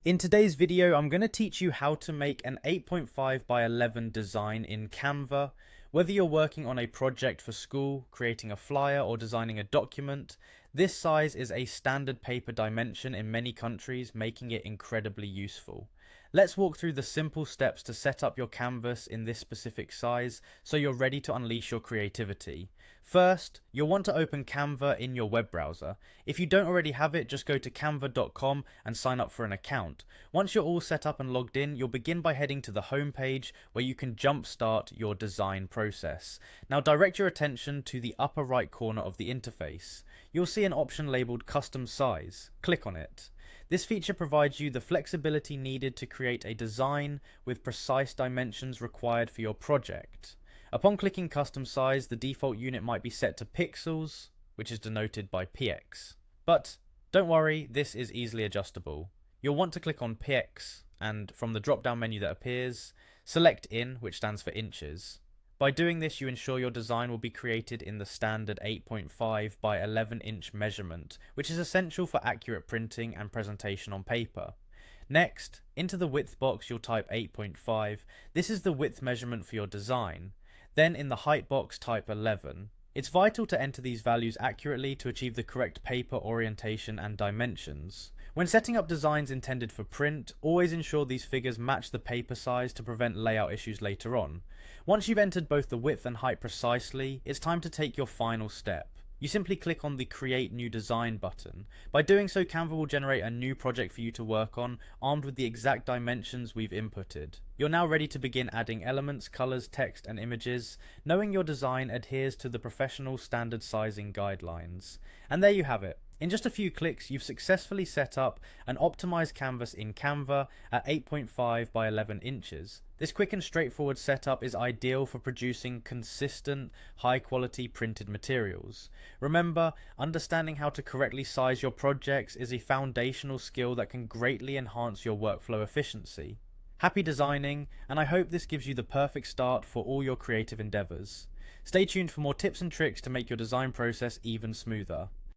In today's video, I'm going to teach you how to make an 8.5 by 11 design in Canva. Whether you're working on a project for school, creating a flyer, or designing a document, this size is a standard paper dimension in many countries, making it incredibly useful. Let's walk through the simple steps to set up your canvas in this specific size so you're ready to unleash your creativity. First, you'll want to open Canva in your web browser. If you don't already have it, just go to canva.com and sign up for an account. Once you're all set up and logged in, you'll begin by heading to the home page where you can jumpstart your design process. Now direct your attention to the upper right corner of the interface. You'll see an option labeled Custom Size. Click on it. This feature provides you the flexibility needed to create a design with precise dimensions required for your project. Upon clicking Custom Size, the default unit might be set to pixels, which is denoted by px. But don't worry, this is easily adjustable. You'll want to click on px, and from the drop-down menu that appears, select in, which stands for inches. By doing this, you ensure your design will be created in the standard 8.5 by 11 inch measurement, which is essential for accurate printing and presentation on paper. Next, into the width box you'll type 8.5. This is the width measurement for your design. Then in the height box type 11. It's vital to enter these values accurately to achieve the correct paper orientation and dimensions. When setting up designs intended for print, always ensure these figures match the paper size to prevent layout issues later on. Once you've entered both the width and height precisely, it's time to take your final step. You simply click on the Create New Design button. By doing so, Canva will generate a new project for you to work on, armed with the exact dimensions we've inputted. You're now ready to begin adding elements, colors, text, and images, knowing your design adheres to the professional standard sizing guidelines. And there you have it. In just a few clicks, you've successfully set up an optimized canvas in Canva at 8.5 by 11 inches. This quick and straightforward setup is ideal for producing consistent, high-quality printed materials. Remember, understanding how to correctly size your projects is a foundational skill that can greatly enhance your workflow efficiency. Happy designing, and I hope this gives you the perfect start for all your creative endeavors. Stay tuned for more tips and tricks to make your design process even smoother.